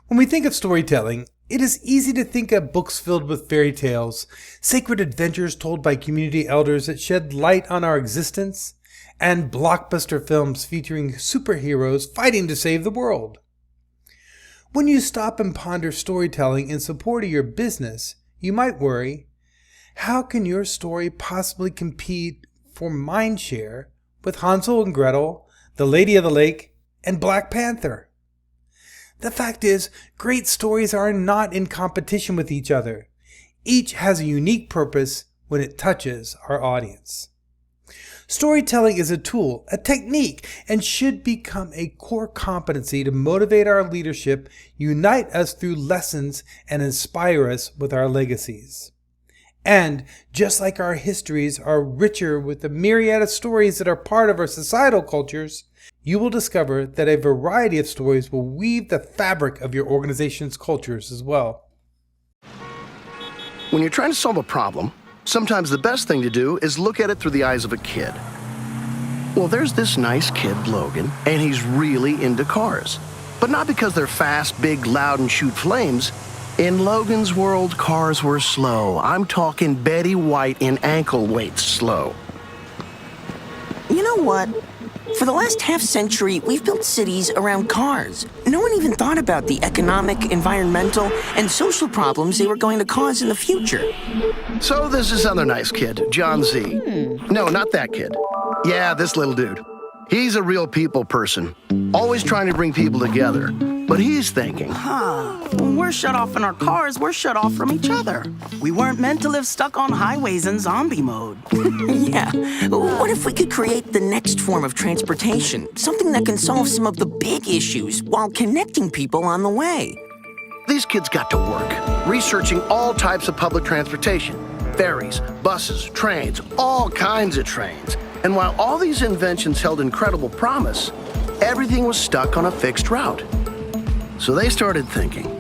When we think of storytelling, it is easy to think of books filled with fairy tales, sacred adventures told by community elders that shed light on our existence, and blockbuster films featuring superheroes fighting to save the world. When you stop and ponder storytelling in support of your business, you might worry, how can your story possibly compete for mindshare with Hansel and Gretel, The Lady of the Lake, and Black Panther? The fact is, great stories are not in competition with each other. Each has a unique purpose when it touches our audience. Storytelling is a tool, a technique, and should become a core competency to motivate our leadership, unite us through lessons, and inspire us with our legacies. And just like our histories are richer with the myriad of stories that are part of our societal cultures, you will discover that a variety of stories will weave the fabric of your organization's cultures as well. When you're trying to solve a problem, sometimes the best thing to do is look at it through the eyes of a kid. Well, there's this nice kid, Logan, and he's really into cars. But not because they're fast, big, loud, and shoot flames. In Logan's world, cars were slow. I'm talking Betty White in ankle weights slow. You know what? For the last half-century, we've built cities around cars. No one even thought about the economic, environmental, and social problems they were going to cause in the future. So there's this other nice kid, John Z. No, not that kid. Yeah, this little dude. He's a real people person, always trying to bring people together. But he's thinking, When we're shut off in our cars, we're shut off from each other. We weren't meant to live stuck on highways in zombie mode. Yeah. What if we could create the next form of transportation? Something that can solve some of the big issues while connecting people on the way. these kids got to work, researching all types of public transportation. Ferries, buses, trains, all kinds of trains. And while all these inventions held incredible promise, everything was stuck on a fixed route. So they started thinking,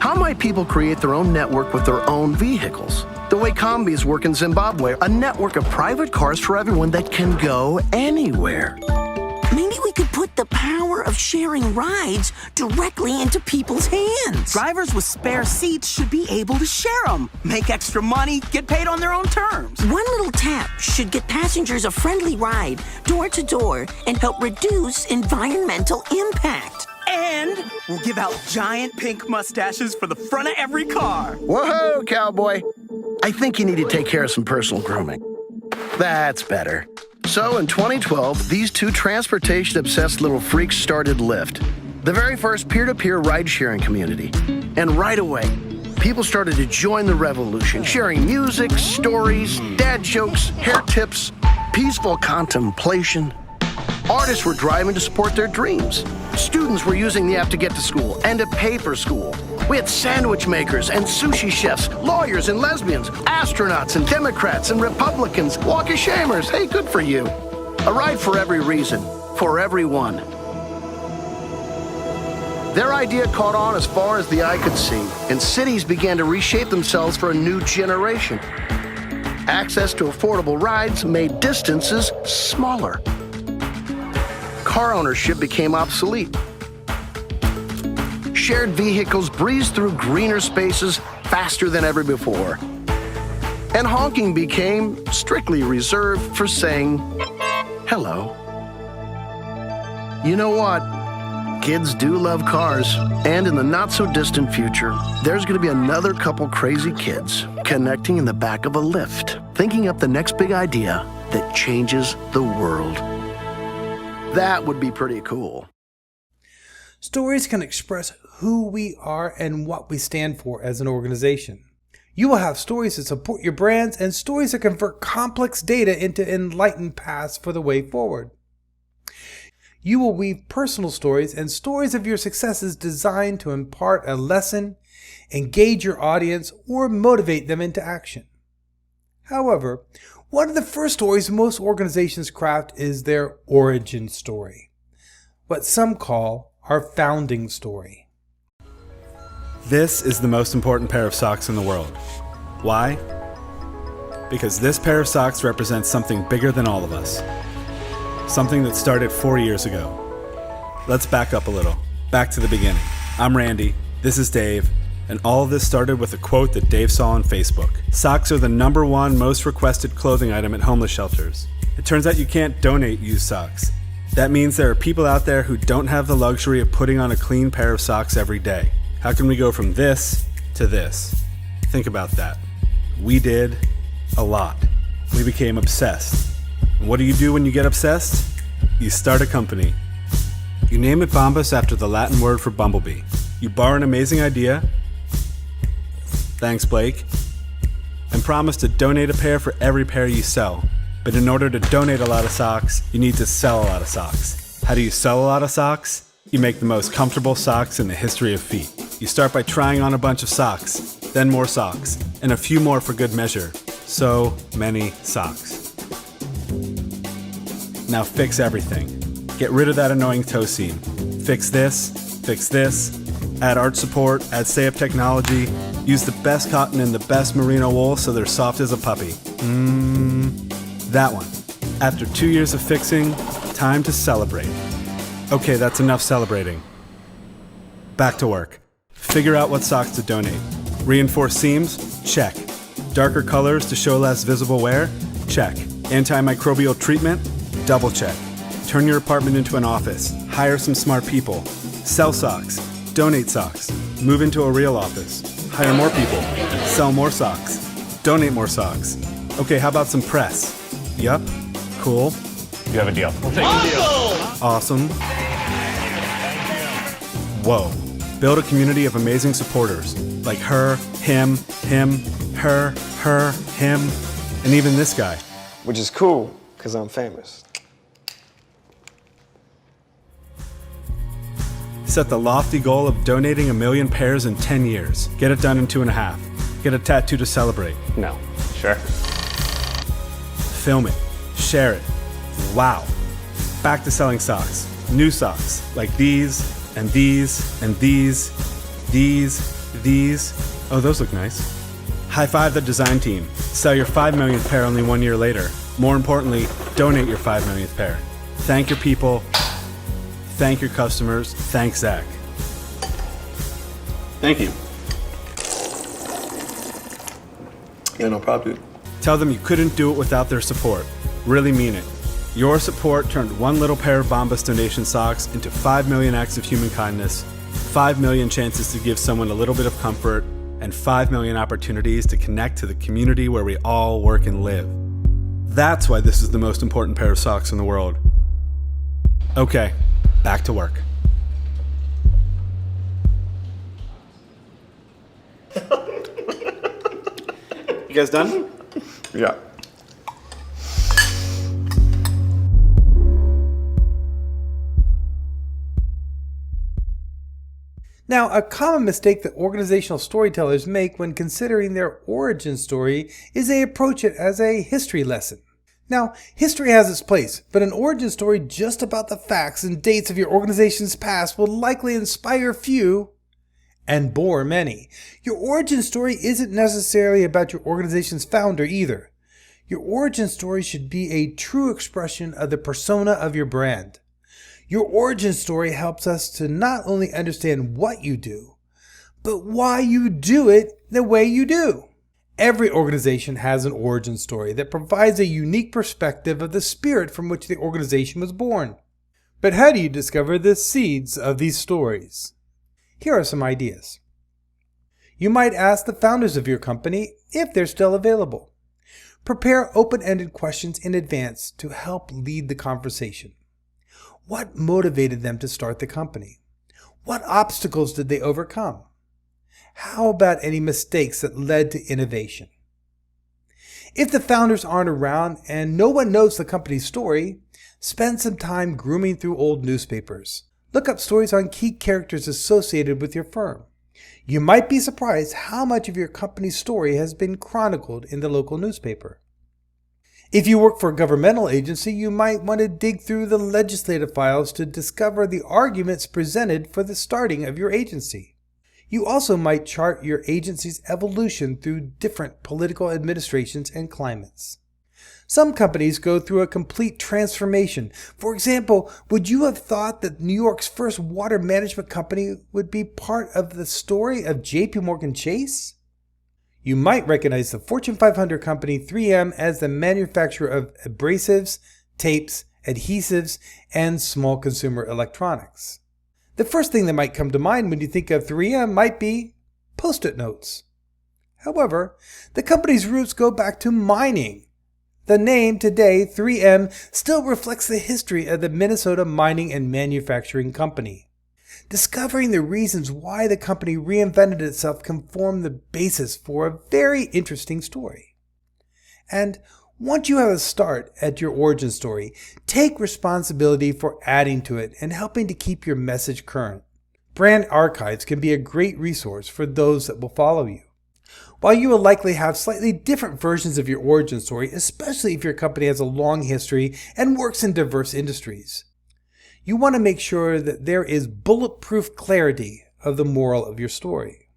how might people create their own network with their own vehicles? The way combis work in Zimbabwe, a network of private cars for everyone that can go anywhere. Maybe we could put the power of sharing rides directly into people's hands. Drivers with spare seats should be able to share them, make extra money, get paid on their own terms. One little tap should get passengers a friendly ride, door to door, and help reduce environmental impact. And we'll give out giant pink mustaches for the front of every car. Whoa, cowboy. I think you need to take care of some personal grooming. That's better. So in 2012, these two transportation-obsessed little freaks started Lyft, the very first peer-to-peer ride-sharing community. And right away, people started to join the revolution, sharing music, stories, dad jokes, hair tips, peaceful contemplation. Artists were driving to support their dreams. Students were using the app to get to school and to pay for school. We had sandwich makers and sushi chefs, lawyers and lesbians, astronauts and Democrats and Republicans, walk-of-shamers. Hey, good for you. A ride for every reason, for everyone. Their idea caught on as far as the eye could see, and cities began to reshape themselves for a new generation. Access to affordable rides made distances smaller. Car ownership became obsolete. Shared vehicles breezed through greener spaces faster than ever before. And honking became strictly reserved for saying hello. You know what? Kids do love cars. And in the not-so-distant future, there's going to be another couple crazy kids connecting in the back of a Lyft, thinking up the next big idea that changes the world. That would be pretty cool. Stories can express who we are and what we stand for as an organization. You will have stories that support your brands and stories that convert complex data into enlightened paths for the way forward. You will weave personal stories and stories of your successes designed to impart a lesson, engage your audience, or motivate them into action. However, one of the first stories most organizations craft is their origin story, what some call our founding story. This is the most important pair of socks in the world. Why? Because this pair of socks represents something bigger than all of us. Something that started 4 years ago. Let's back up a little, back to the beginning. I'm Randy, This is Dave, and all of this started with a quote that Dave saw on Facebook. Socks are the #1 most requested clothing item at homeless shelters. It turns out you can't donate used socks. That means there are people out there who don't have the luxury of putting on a clean pair of socks every day. How can we go from this to this? Think about that. We did a lot. We became obsessed. And what do you do when you get obsessed? You start a company. You name it Bombas after the Latin word for bumblebee. You borrow an amazing idea, thanks Blake, and promise to donate a pair for every pair you sell. But in order to donate a lot of socks, you need to sell a lot of socks. How do you sell a lot of socks? You make the most comfortable socks in the history of feet. You start by trying on a bunch of socks, then more socks, and a few more for good measure. So many socks. Now fix everything. Get rid of that annoying toe seam. Fix this, add arch support, add stay-up technology, use the best cotton and the best merino wool so they're soft as a puppy. That one. After 2 years of fixing, time to celebrate. Okay, that's enough celebrating. Back to work. Figure out what socks to donate. Reinforced seams? Check. Darker colors to show less visible wear? Check. Antimicrobial treatment? Double check. Turn your apartment into an office. Hire some smart people. Sell socks. Donate socks. Move into a real office. Hire more people. Sell more socks. Donate more socks. Okay, how about some press? Yup. Cool. You have a deal. We'll take the deal. Awesome. Whoa. Build a community of amazing supporters. Like her, him, her, him, and even this guy. Which is cool, because I'm famous. Set the lofty goal of donating 1 million pairs in 10 years. Get it done in 2.5. Get a tattoo to celebrate. No. Sure. Film it. Share it. Wow. Back to selling socks. New socks. Like these, and these, and these. Oh, those look nice. High five the design team. Sell your 5 millionth pair only 1 year later. More importantly, donate your 5 millionth pair. Thank your people. Thank your customers. Thanks, Zach. Thank you. Yeah, no problem, dude. Tell them you couldn't do it without their support. Really mean it. Your support turned one little pair of Bombas donation socks into 5 million acts of human kindness, 5 million chances to give someone a little bit of comfort, and 5 million opportunities to connect to the community where we all work and live. That's why this is the most important pair of socks in the world. Okay, back to work. You guys done? Yeah. Now, a common mistake that organizational storytellers make when considering their origin story is they approach it as a history lesson. Now, history has its place, but an origin story just about the facts and dates of your organization's past will likely inspire few and bore many. Your origin story isn't necessarily about your organization's founder either. Your origin story should be a true expression of the persona of your brand. Your origin story helps us to not only understand what you do, but why you do it the way you do. Every organization has an origin story that provides a unique perspective of the spirit from which the organization was born. But how do you discover the seeds of these stories? Here are some ideas. You might ask the founders of your company if they're still available. Prepare open-ended questions in advance to help lead the conversation. What motivated them to start the company? What obstacles did they overcome? How about any mistakes that led to innovation? If the founders aren't around and no one knows the company's story, spend some time grooming through old newspapers. Look up stories on key characters associated with your firm. You might be surprised how much of your company's story has been chronicled in the local newspaper. If you work for a governmental agency, you might want to dig through the legislative files to discover the arguments presented for the starting of your agency. You also might chart your agency's evolution through different political administrations and climates. Some companies go through a complete transformation. For example, would you have thought that New York's first water management company would be part of the story of JP Morgan Chase? You might recognize the Fortune 500 company 3M as the manufacturer of abrasives, tapes, adhesives, and small consumer electronics. The first thing that might come to mind when you think of 3M might be Post-it notes. However, the company's roots go back to mining. The name today, 3M, still reflects the history of the Minnesota Mining and Manufacturing Company. Discovering the reasons why the company reinvented itself can form the basis for a very interesting story. And once you have a start at your origin story, take responsibility for adding to it and helping to keep your message current. Brand archives can be a great resource for those that will follow you. While you will likely have slightly different versions of your origin story, especially if your company has a long history and works in diverse industries, you want to make sure that there is bulletproof clarity of the moral of your story.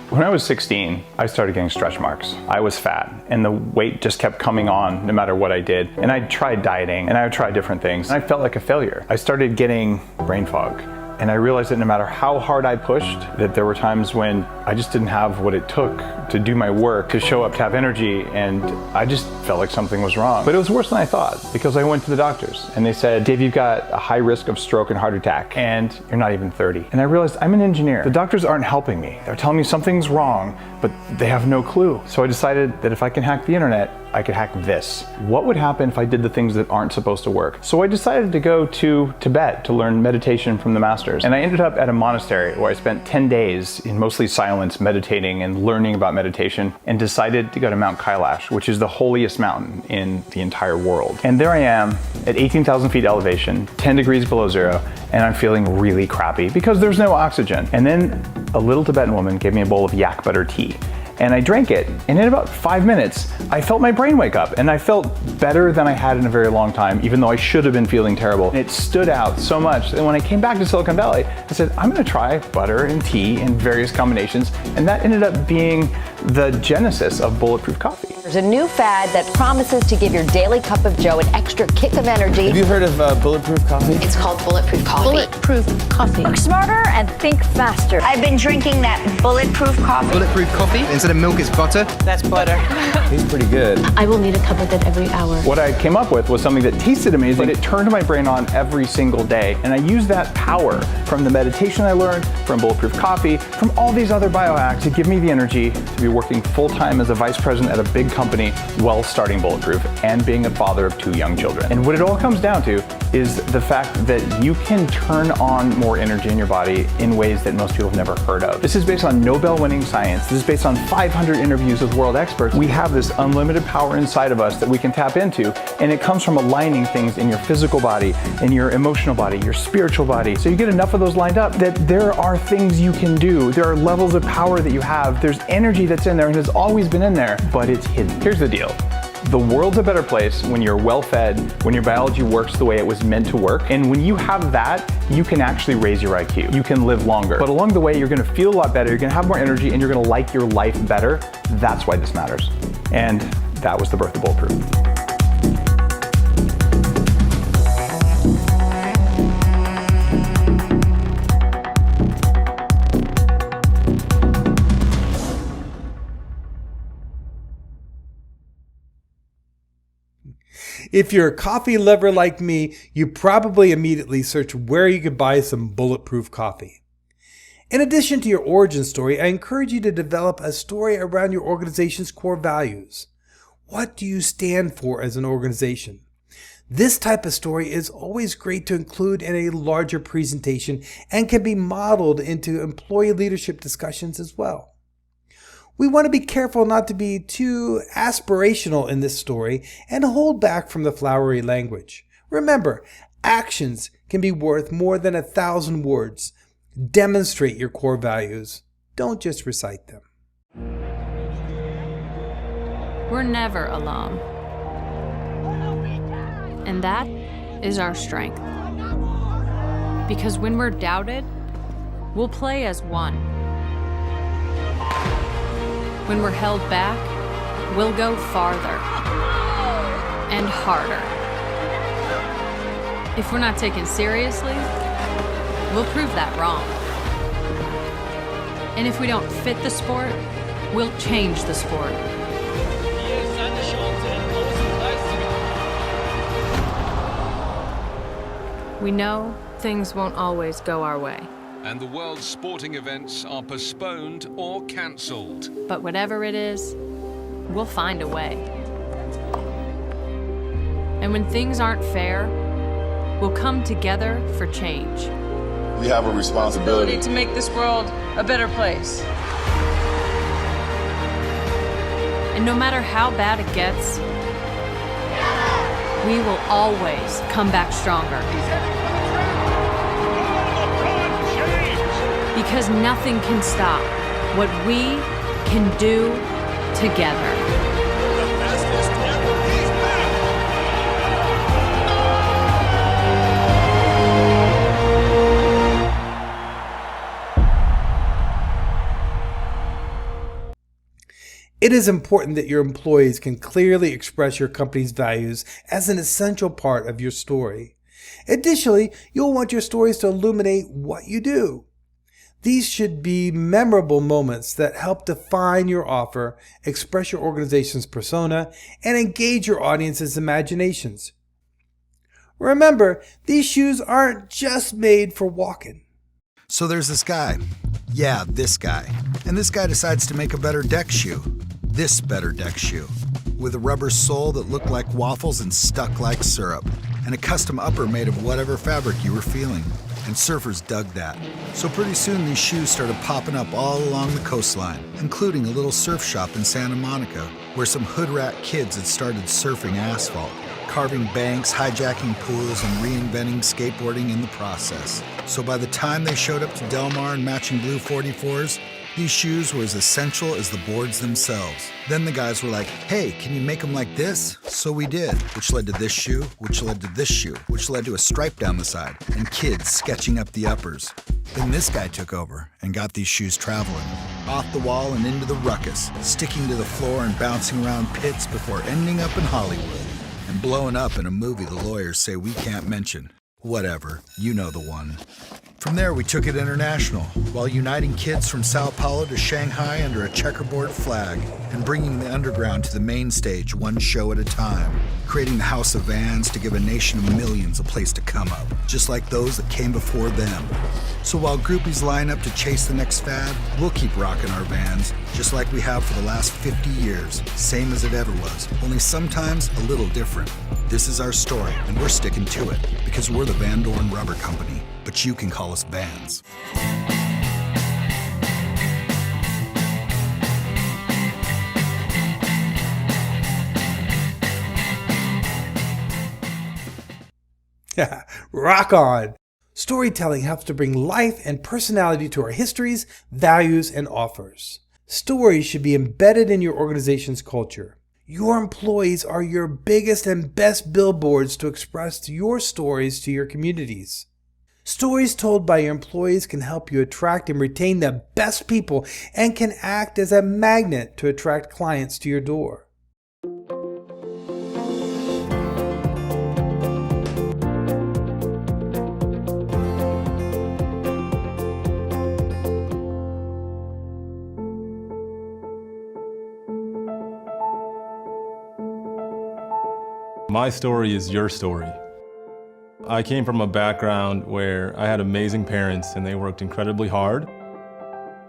When I was 16, I started getting stretch marks. I was fat, and the weight just kept coming on no matter what I did. And I tried dieting, and I would try different things, and I felt like a failure. I started getting brain fog. And I realized that no matter how hard I pushed, that there were times when I just didn't have what it took to do my work, to show up, to have energy, and I just felt like something was wrong. But it was worse than I thought, because I went to the doctors and they said, Dave, you've got a high risk of stroke and heart attack, and you're not even 30. And I realized I'm an engineer. The doctors aren't helping me. They're telling me something's wrong, but they have no clue. So I decided that if I can hack the internet, I could hack this. What would happen if I did the things that aren't supposed to work? So I decided to go to Tibet to learn meditation from the masters. And I ended up at a monastery where I spent 10 days in mostly silence, meditating and learning about meditation, and decided to go to Mount Kailash, which is the holiest mountain in the entire world. And there I am at 18,000 feet elevation, 10 degrees below zero, and I'm feeling really crappy because there's no oxygen. And then a little Tibetan woman gave me a bowl of yak butter tea. And I drank it, and in about 5 minutes, I felt my brain wake up, and I felt better than I had in a very long time, even though I should have been feeling terrible. And it stood out so much that when I came back to Silicon Valley, I said, I'm gonna try butter and tea in various combinations, and that ended up being the genesis of Bulletproof Coffee. There's a new fad that promises to give your daily cup of joe an extra kick of energy. Have you heard of Bulletproof Coffee? It's called Bulletproof Coffee. Bulletproof coffee. Work smarter and think faster. I've been drinking that Bulletproof Coffee. Bulletproof Coffee? Instead of milk, it's butter? That's butter. Tastes pretty good. I will need a cup of it every hour. What I came up with was something that tasted amazing, but it turned my brain on every single day. And I used that power from the meditation I learned, from Bulletproof Coffee, from all these other biohacks to give me the energy to be working full-time as a vice president at a big company while starting Bulletproof and being a father of 2 young children. And what it all comes down to is the fact that you can turn on more energy in your body in ways that most people have never heard of. This is based on Nobel-winning science. This is based on 500 interviews with world experts. We have this unlimited power inside of us that we can tap into, and it comes from aligning things in your physical body, in your emotional body, your spiritual body. So you get enough of those lined up that there are things you can do. There are levels of power that you have. There's energy that's in there and has always been in there, but it's hidden. Here's the deal. The world's a better place when you're well fed, when your biology works the way it was meant to work. And when you have that, you can actually raise your IQ. You can live longer. But along the way, you're gonna feel a lot better, you're gonna have more energy, and you're gonna like your life better. That's why this matters. And that was the birth of Bulletproof. If you're a coffee lover like me, you probably immediately search where you could buy some Bulletproof Coffee. In addition to your origin story, I encourage you to develop a story around your organization's core values. What do you stand for as an organization? This type of story is always great to include in a larger presentation and can be modeled into employee leadership discussions as well. We want to be careful not to be too aspirational in this story and hold back from the flowery language. Remember, actions can be worth more than 1,000 words. Demonstrate your core values. Don't just recite them. We're never alone. And that is our strength. Because when we're doubted, we'll play as one. When we're held back, we'll go farther and harder. If we're not taken seriously, we'll prove that wrong. And if we don't fit the sport, we'll change the sport. We know things won't always go our way. And the world's sporting events are postponed or cancelled. But whatever it is, we'll find a way. And when things aren't fair, we'll come together for change. We have a responsibility to make this world a better place. And no matter how bad it gets, we will always come back stronger. Because nothing can stop what we can do together. It is important that your employees can clearly express your company's values as an essential part of your story. Additionally, you'll want your stories to illuminate what you do. These should be memorable moments that help define your offer, express your organization's persona, and engage your audience's imaginations. Remember, these shoes aren't just made for walking. So there's this guy. Yeah, this guy. And this guy decides to make a better deck shoe. This better deck shoe. With a rubber sole that looked like waffles and stuck like syrup. And a custom upper made of whatever fabric you were feeling. And surfers dug that. So pretty soon these shoes started popping up all along the coastline, including a little surf shop in Santa Monica, where some hood rat kids had started surfing asphalt, carving banks, hijacking pools, and reinventing skateboarding in the process. So by the time they showed up to Del Mar in matching blue 44s, these shoes were as essential as the boards themselves. Then the guys were like, hey, can you make them like this? So we did, which led to this shoe, which led to this shoe, which led to a stripe down the side, and kids sketching up the uppers. Then this guy took over and got these shoes traveling. Off the wall and into the ruckus, sticking to the floor and bouncing around pits before ending up in Hollywood. And blowing up in a movie the lawyers say we can't mention. Whatever, you know the one. From there, we took it international, while uniting kids from Sao Paulo to Shanghai under a checkerboard flag, and bringing the underground to the main stage one show at a time, creating the House of Vans to give a nation of millions a place to come up, just like those that came before them. So while groupies line up to chase the next fad, we'll keep rocking our Vans, just like we have for the last 50 years, same as it ever was, only sometimes a little different. This is our story, and we're sticking to it, because we're the Van Dorn Rubber Company. But you can call us Vans. Rock on! Storytelling helps to bring life and personality to our histories, values, and offers. Stories should be embedded in your organization's culture. Your employees are your biggest and best billboards to express your stories to your communities. Stories told by your employees can help you attract and retain the best people and can act as a magnet to attract clients to your door. My story is your story. I came from a background where I had amazing parents and they worked incredibly hard.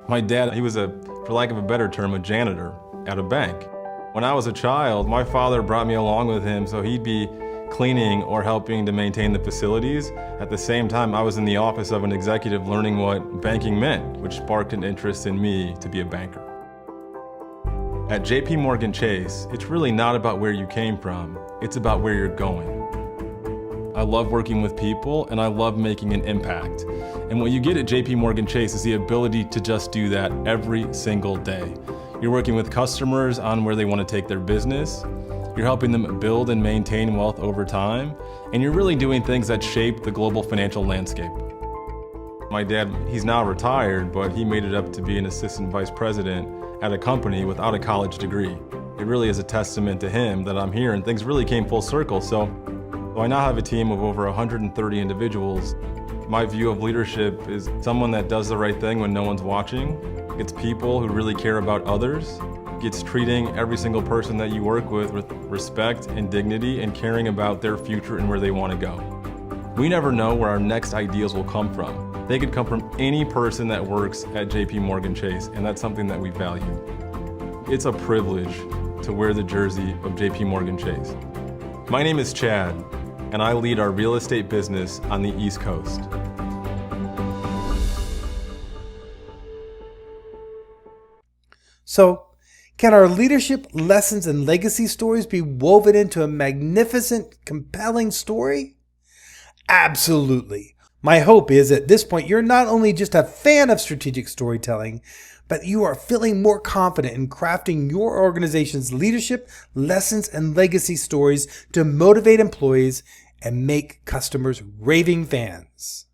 My dad, he was for lack of a better term, a janitor at a bank. When I was a child, my father brought me along with him so he'd be cleaning or helping to maintain the facilities. At the same time, I was in the office of an executive learning what banking meant, which sparked an interest in me to be a banker. At JP Morgan Chase, it's really not about where you came from, it's about where you're going. I love working with people and I love making an impact. And what you get at JP Morgan Chase is the ability to just do that every single day. You're working with customers on where they want to take their business. You're helping them build and maintain wealth over time. And you're really doing things that shape the global financial landscape. My dad, he's now retired, but he made it up to be an assistant vice president at a company without a college degree. It really is a testament to him that I'm here and things really came full circle. So I now have a team of over 130 individuals. My view of leadership is someone that does the right thing when no one's watching. It's people who really care about others. It's treating every single person that you work with respect and dignity and caring about their future and where they want to go. We never know where our next ideas will come from. They could come from any person that works at JP Morgan Chase, and that's something that we value. It's a privilege to wear the jersey of JP Morgan Chase. My name is Chad, and I lead our real estate business on the East Coast. So, can our leadership lessons and legacy stories be woven into a magnificent, compelling story? Absolutely. My hope is at this point you're not only just a fan of strategic storytelling, but you are feeling more confident in crafting your organization's leadership, lessons, and legacy stories to motivate employees and make customers raving fans.